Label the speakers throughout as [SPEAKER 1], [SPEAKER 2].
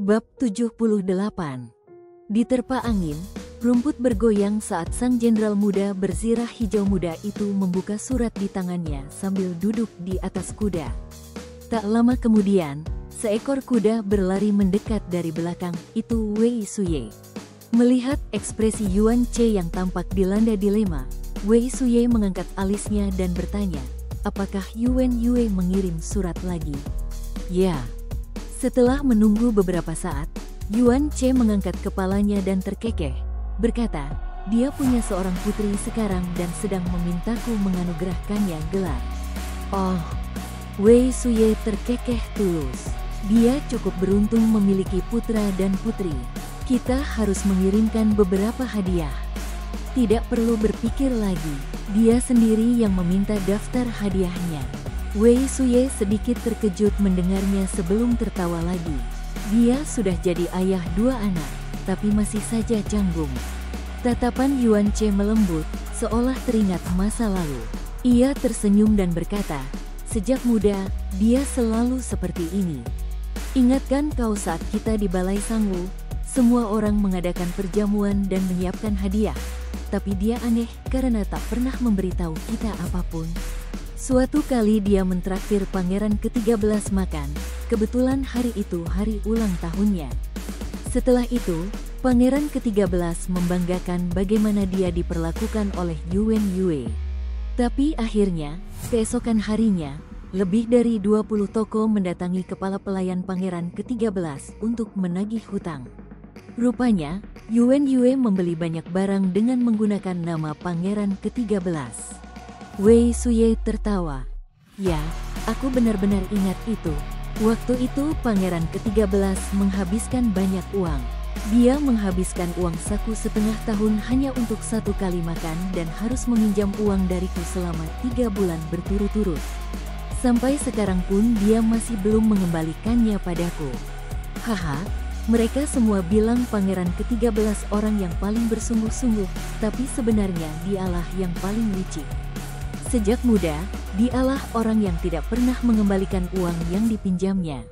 [SPEAKER 1] Bab 78. Diterpa angin, rumput bergoyang saat sang jenderal muda berzirah hijau muda itu membuka surat di tangannya sambil duduk di atas kuda. Tak lama kemudian, seekor kuda berlari mendekat dari belakang, itu Wei Suye. Melihat ekspresi Yuan Che yang tampak dilanda dilema, Wei Suye mengangkat alisnya dan bertanya, apakah Yuan Yue mengirim surat lagi? Ya. Setelah menunggu beberapa saat, Yuan Che mengangkat kepalanya dan terkekeh, berkata, dia punya seorang putri sekarang dan sedang memintaku menganugerahkannya gelar. Oh, Wei Suye terkekeh tulus. Dia cukup beruntung memiliki putra dan putri. Kita harus mengirimkan beberapa hadiah. Tidak perlu berpikir lagi, dia sendiri yang meminta daftar hadiahnya. Wei Suye sedikit terkejut mendengarnya sebelum tertawa lagi. Dia sudah jadi ayah 2 anak, tapi masih saja canggung. Tatapan Yuan Che melembut, seolah teringat masa lalu. Ia tersenyum dan berkata, sejak muda, dia selalu seperti ini. Ingatkan kau saat kita di Balai Sangwu, semua orang mengadakan perjamuan dan menyiapkan hadiah. Tapi dia aneh karena tak pernah memberitahu kita apapun. Suatu kali dia mentraktir pangeran ke-13 makan, kebetulan hari itu hari ulang tahunnya. Setelah itu, pangeran ke-13 membanggakan bagaimana dia diperlakukan oleh Yuan Yue. Tapi akhirnya, keesokan harinya, lebih dari 20 toko mendatangi kepala pelayan pangeran ke-13 untuk menagih hutang. Rupanya, Yuan Yue membeli banyak barang dengan menggunakan nama pangeran ke-13. Wei Suye tertawa. Ya, aku benar-benar ingat itu. Waktu itu pangeran ke-13 menghabiskan banyak uang. Dia menghabiskan uang saku setengah tahun hanya untuk 1 kali makan dan harus meminjam uang dariku selama 3 bulan berturut-turut. Sampai sekarang pun dia masih belum mengembalikannya padaku. Haha, mereka semua bilang pangeran ke-13 orang yang paling bersungguh-sungguh, tapi sebenarnya dialah yang paling licik. Sejak muda, dialah orang yang tidak pernah mengembalikan uang yang dipinjamnya.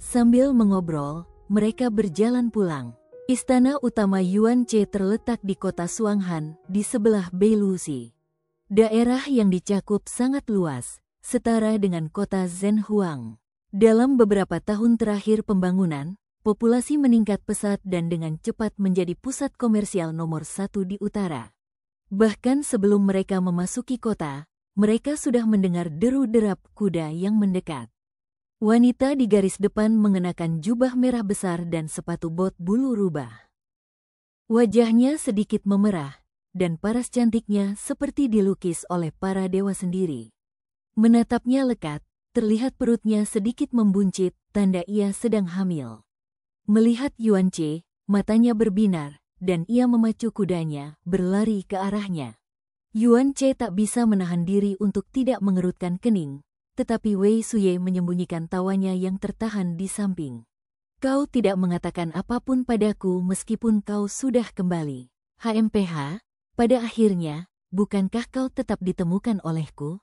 [SPEAKER 1] Sambil mengobrol, mereka berjalan pulang. Istana utama Yuan Che terletak di kota Suanghan, di sebelah Beilusi. Daerah yang dicakup sangat luas, setara dengan kota Zhenhuang. Dalam beberapa tahun terakhir pembangunan, populasi meningkat pesat dan dengan cepat menjadi pusat komersial nomor 1 di utara. Bahkan sebelum mereka memasuki kota, mereka sudah mendengar deru-derap kuda yang mendekat. Wanita di garis depan mengenakan jubah merah besar dan sepatu bot bulu rubah. Wajahnya sedikit memerah, dan paras cantiknya seperti dilukis oleh para dewa sendiri. Menatapnya lekat, terlihat perutnya sedikit membuncit, tanda ia sedang hamil. Melihat Yuan Che, matanya berbinar, dan ia memacu kudanya, berlari ke arahnya. Yuan Che tak bisa menahan diri untuk tidak mengerutkan kening, tetapi Wei Suye menyembunyikan tawanya yang tertahan di samping. Kau tidak mengatakan apapun padaku meskipun kau sudah kembali. HMPH, pada akhirnya, bukankah kau tetap ditemukan olehku?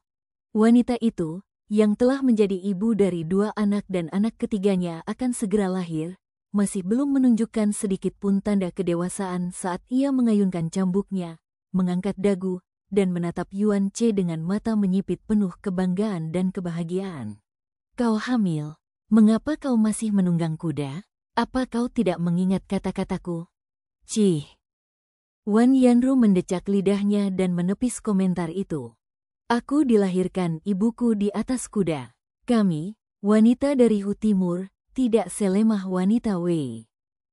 [SPEAKER 1] Wanita itu, yang telah menjadi ibu dari 2 anak dan anak ketiganya akan segera lahir, masih belum menunjukkan sedikit pun tanda kedewasaan saat ia mengayunkan cambuknya, mengangkat dagu, dan menatap Yuan Che dengan mata menyipit penuh kebanggaan dan kebahagiaan. Kau hamil? Mengapa kau masih menunggang kuda? Apa kau tidak mengingat kata-kataku? Cih. Wan Yanru mendecak lidahnya dan menepis komentar itu. Aku dilahirkan ibuku di atas kuda. Kami, wanita dari Hu Timur, tidak selemah wanita Wei.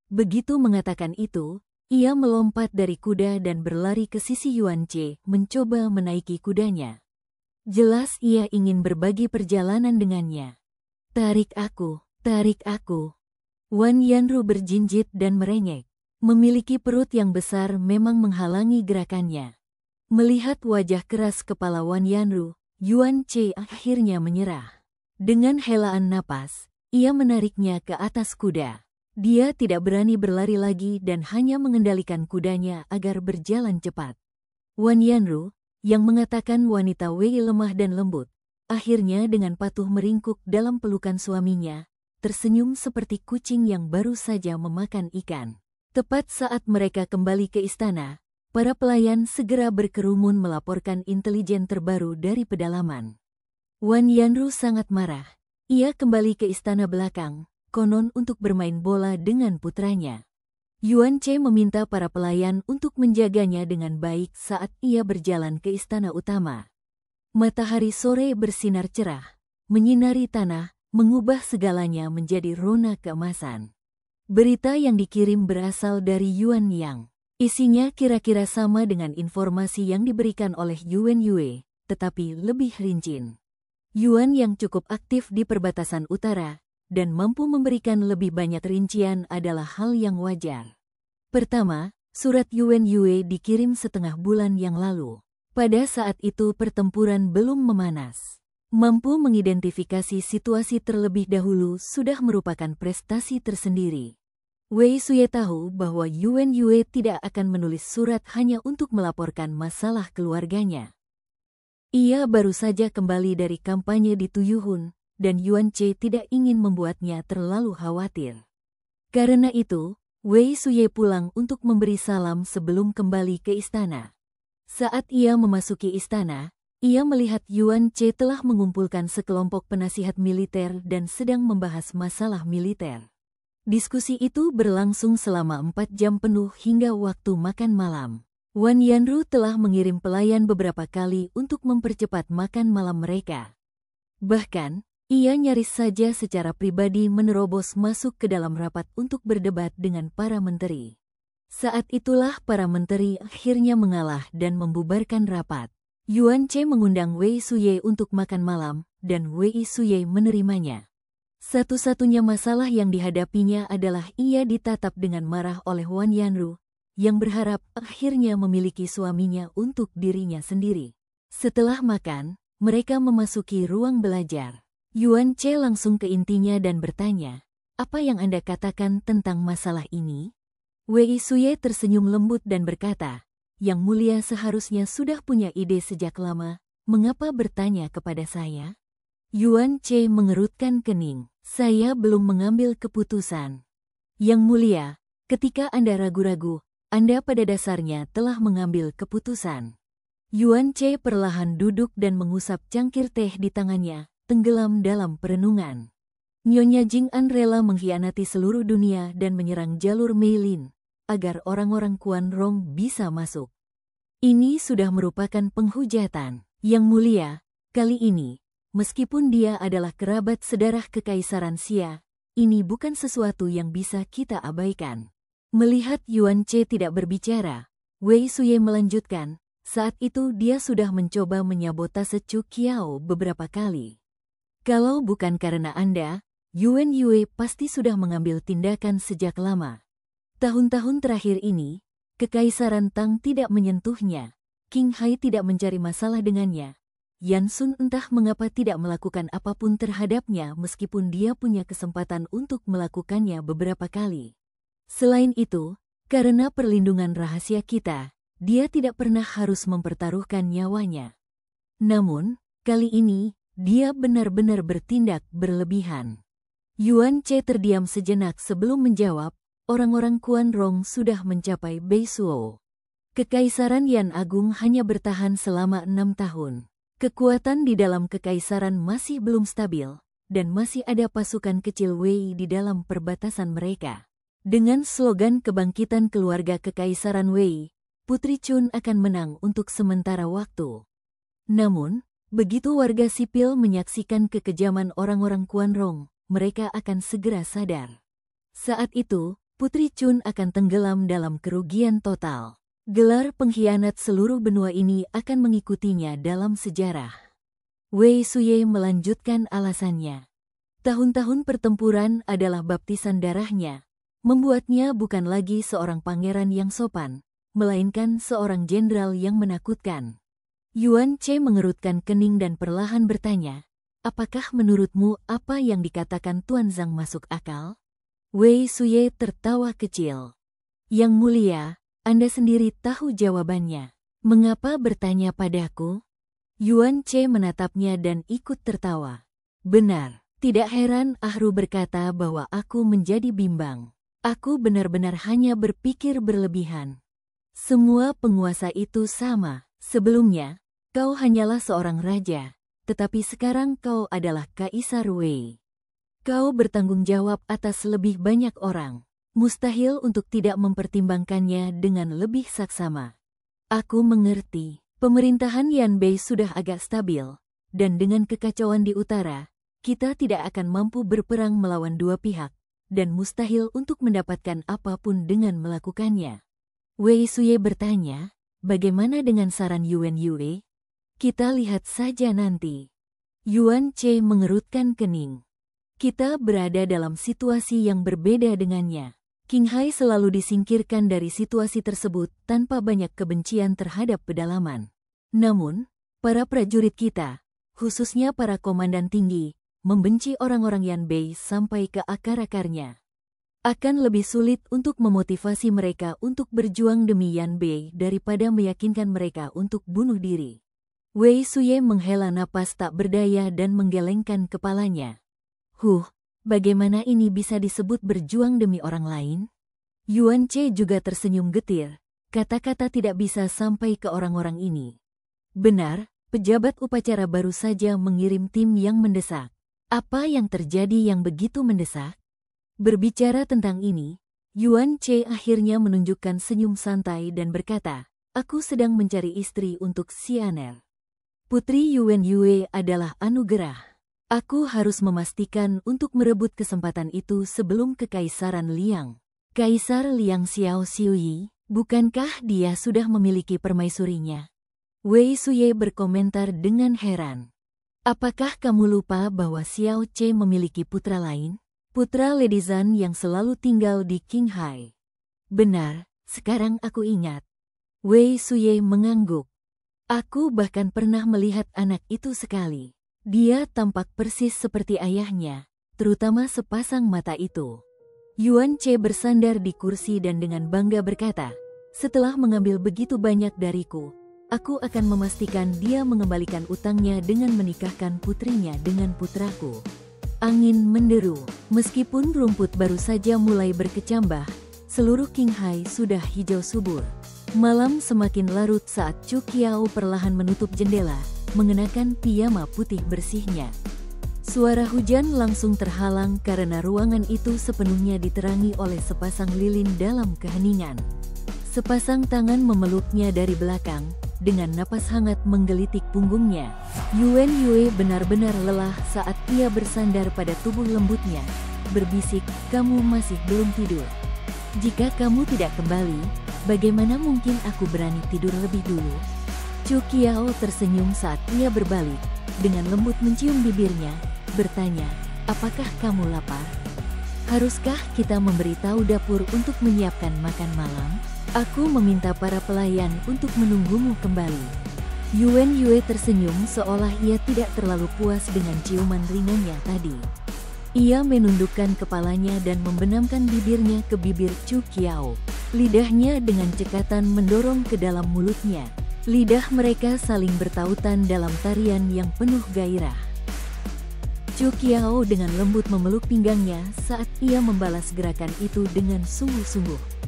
[SPEAKER 1] Begitu mengatakan itu, ia melompat dari kuda dan berlari ke sisi Yuan Che, mencoba menaiki kudanya. Jelas ia ingin berbagi perjalanan dengannya. Tarik aku, tarik aku. Wan Yanru berjinjit dan merengek. Memiliki perut yang besar memang menghalangi gerakannya. Melihat wajah keras kepala Wan Yanru, Yuan Che akhirnya menyerah. Dengan helaan napas, ia menariknya ke atas kuda. Dia tidak berani berlari lagi dan hanya mengendalikan kudanya agar berjalan cepat. Wan Yanru, yang mengatakan wanita Wei lemah dan lembut, akhirnya dengan patuh meringkuk dalam pelukan suaminya, tersenyum seperti kucing yang baru saja memakan ikan. Tepat saat mereka kembali ke istana, para pelayan segera berkerumun melaporkan intelijen terbaru dari pedalaman. Wan Yanru sangat marah. Ia kembali ke istana belakang, konon untuk bermain bola dengan putranya. Yuan Che meminta para pelayan untuk menjaganya dengan baik saat ia berjalan ke istana utama. Matahari sore bersinar cerah, menyinari tanah, mengubah segalanya menjadi rona keemasan. Berita yang dikirim berasal dari Yuan Yang. Isinya kira-kira sama dengan informasi yang diberikan oleh Yuan Yue, tetapi lebih rinci. Yuan yang cukup aktif di perbatasan utara dan mampu memberikan lebih banyak rincian adalah hal yang wajar. Pertama, surat Yuan Yue dikirim setengah bulan yang lalu. Pada saat itu pertempuran belum memanas. Mampu mengidentifikasi situasi terlebih dahulu sudah merupakan prestasi tersendiri. Wei Suye tahu bahwa Yuan Yue tidak akan menulis surat hanya untuk melaporkan masalah keluarganya. Ia baru saja kembali dari kampanye di Tuyuhun, dan Yuan Che tidak ingin membuatnya terlalu khawatir. Karena itu, Wei Suye pulang untuk memberi salam sebelum kembali ke istana. Saat ia memasuki istana, ia melihat Yuan Che telah mengumpulkan sekelompok penasihat militer dan sedang membahas masalah militer. Diskusi itu berlangsung selama 4 jam penuh hingga waktu makan malam. Wan Yanru telah mengirim pelayan beberapa kali untuk mempercepat makan malam mereka. Bahkan, ia nyaris saja secara pribadi menerobos masuk ke dalam rapat untuk berdebat dengan para menteri. Saat itulah para menteri akhirnya mengalah dan membubarkan rapat. Yuan Che mengundang Wei Suye untuk makan malam, dan Wei Suye menerimanya. Satu-satunya masalah yang dihadapinya adalah ia ditatap dengan marah oleh Wan Yanru, yang berharap akhirnya memiliki suaminya untuk dirinya sendiri. Setelah makan, mereka memasuki ruang belajar. Yuan Che langsung ke intinya dan bertanya, "Apa yang Anda katakan tentang masalah ini?" Wei Suye tersenyum lembut dan berkata, "Yang Mulia seharusnya sudah punya ide sejak lama, mengapa bertanya kepada saya?" Yuan Che mengerutkan kening. "Saya belum mengambil keputusan." "Yang Mulia, ketika Anda ragu-ragu, Anda pada dasarnya telah mengambil keputusan." Yuan Che perlahan duduk dan mengusap cangkir teh di tangannya, tenggelam dalam perenungan. Nyonya Jing'an rela mengkhianati seluruh dunia dan menyerang jalur Meilin, agar orang-orang Quan Rong bisa masuk. Ini sudah merupakan penghujatan. Yang Mulia, kali ini, meskipun dia adalah kerabat sedarah Kekaisaran Xia, ini bukan sesuatu yang bisa kita abaikan. Melihat Yuan Che tidak berbicara, Wei Suye melanjutkan, saat itu dia sudah mencoba menyabotase Chu Qiao beberapa kali. Kalau bukan karena Anda, Yuan Yue pasti sudah mengambil tindakan sejak lama. Tahun-tahun terakhir ini, Kekaisaran Tang tidak menyentuhnya, Qing Hai tidak mencari masalah dengannya. Yan Sun entah mengapa tidak melakukan apapun terhadapnya meskipun dia punya kesempatan untuk melakukannya beberapa kali. Selain itu, karena perlindungan rahasia kita, dia tidak pernah harus mempertaruhkan nyawanya. Namun, kali ini, dia benar-benar bertindak berlebihan. Yuan Che terdiam sejenak sebelum menjawab, orang-orang Quan Rong sudah mencapai Beisuo. Kekaisaran Yan Agung hanya bertahan selama 6 tahun. Kekuatan di dalam kekaisaran masih belum stabil, dan masih ada pasukan kecil Wei di dalam perbatasan mereka. Dengan slogan kebangkitan keluarga Kekaisaran Wei, Putri Chun akan menang untuk sementara waktu. Namun, begitu warga sipil menyaksikan kekejaman orang-orang Quan Rong, mereka akan segera sadar. Saat itu, Putri Chun akan tenggelam dalam kerugian total. Gelar pengkhianat seluruh benua ini akan mengikutinya dalam sejarah. Wei Suye melanjutkan alasannya. Tahun-tahun pertempuran adalah baptisan darahnya, membuatnya bukan lagi seorang pangeran yang sopan, melainkan seorang jenderal yang menakutkan. Yuan Che mengerutkan kening dan perlahan bertanya, "Apakah menurutmu apa yang dikatakan Tuan Zhang masuk akal?" Wei Suye tertawa kecil. "Yang Mulia, Anda sendiri tahu jawabannya. Mengapa bertanya padaku?" Yuan Che menatapnya dan ikut tertawa. "Benar, Tidak heran Ahru berkata bahwa aku menjadi bimbang. Aku benar-benar hanya berpikir berlebihan. Semua penguasa itu sama. Sebelumnya, kau hanyalah seorang raja, tetapi sekarang kau adalah Kaisar Wei. Kau bertanggung jawab atas lebih banyak orang. Mustahil untuk tidak mempertimbangkannya dengan lebih saksama. Aku mengerti, pemerintahan Yanbei sudah agak stabil, dan dengan kekacauan di utara, kita tidak akan mampu berperang melawan dua pihak, dan mustahil untuk mendapatkan apapun dengan melakukannya. Wei Suye bertanya, bagaimana dengan saran Yuan Yue? Kita lihat saja nanti. Yuan Che mengerutkan kening. Kita berada dalam situasi yang berbeda dengannya. Qinghai selalu disingkirkan dari situasi tersebut tanpa banyak kebencian terhadap pedalaman. Namun, para prajurit kita, khususnya para komandan tinggi, membenci orang-orang Yanbei sampai ke akar-akarnya. Akan lebih sulit untuk memotivasi mereka untuk berjuang demi Yanbei daripada meyakinkan mereka untuk bunuh diri. Wei Suye menghela napas tak berdaya dan menggelengkan kepalanya. Bagaimana ini bisa disebut berjuang demi orang lain? Yuan Che juga tersenyum getir. Kata-kata tidak bisa sampai ke orang-orang ini. Benar, pejabat upacara baru saja mengirim tim yang mendesak. Apa yang terjadi yang begitu mendesak? Berbicara tentang ini, Yuan Che akhirnya menunjukkan senyum santai dan berkata, aku sedang mencari istri untuk Xianer. Putri Yuan Yue adalah anugerah. Aku harus memastikan untuk merebut kesempatan itu sebelum Kekaisaran Liang. Kaisar Liang Xiao Xiuyi, bukankah dia sudah memiliki permaisurinya? Wei Suye berkomentar dengan heran. Apakah kamu lupa bahwa Xiao Che memiliki putra lain? Putra Lady Zhan yang selalu tinggal di Qinghai. Benar, sekarang aku ingat. Wei Suye mengangguk. Aku bahkan pernah melihat anak itu sekali. Dia tampak persis seperti ayahnya, terutama sepasang mata itu. Yuan Che bersandar di kursi dan dengan bangga berkata, setelah mengambil begitu banyak dariku, aku akan memastikan dia mengembalikan utangnya dengan menikahkan putrinya dengan putraku. Angin menderu, meskipun rumput baru saja mulai berkecambah, seluruh Qinghai sudah hijau subur. Malam semakin larut saat Chu Qiao perlahan menutup jendela, mengenakan piyama putih bersihnya. Suara hujan langsung terhalang karena ruangan itu sepenuhnya diterangi oleh sepasang lilin dalam keheningan. Sepasang tangan memeluknya dari belakang, dengan napas hangat menggelitik punggungnya. Yuan Yue benar-benar lelah saat ia bersandar pada tubuh lembutnya, berbisik, kamu masih belum tidur. Jika kamu tidak kembali, bagaimana mungkin aku berani tidur lebih dulu? Chu Qiao tersenyum saat ia berbalik, dengan lembut mencium bibirnya, bertanya, apakah kamu lapar? Haruskah kita memberitahu dapur untuk menyiapkan makan malam? Aku meminta para pelayan untuk menunggumu kembali. Yuan Yue tersenyum seolah ia tidak terlalu puas dengan ciuman ringannya tadi. Ia menundukkan kepalanya dan membenamkan bibirnya ke bibir Chu Qiao. Lidahnya dengan cekatan mendorong ke dalam mulutnya. Lidah mereka saling bertautan dalam tarian yang penuh gairah. Chu Qiao dengan lembut memeluk pinggangnya saat ia membalas gerakan itu dengan sungguh-sungguh.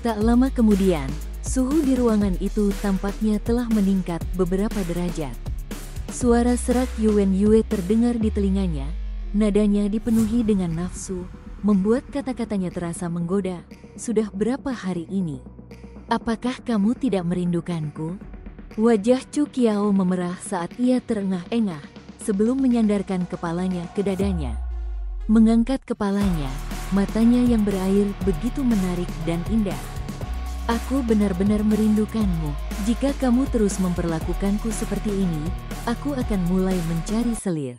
[SPEAKER 1] Tak lama kemudian, suhu di ruangan itu tampaknya telah meningkat beberapa derajat. Suara serak Yuan Yue terdengar di telinganya, nadanya dipenuhi dengan nafsu, membuat kata-katanya terasa menggoda. Sudah berapa hari ini? Apakah kamu tidak merindukanku? Wajah Chu Qiao memerah saat ia terengah-engah, sebelum menyandarkan kepalanya ke dadanya. Mengangkat kepalanya, matanya yang berair begitu menarik dan indah. Aku benar-benar merindukanmu. Jika kamu terus memperlakukanku seperti ini, aku akan mulai mencari selir.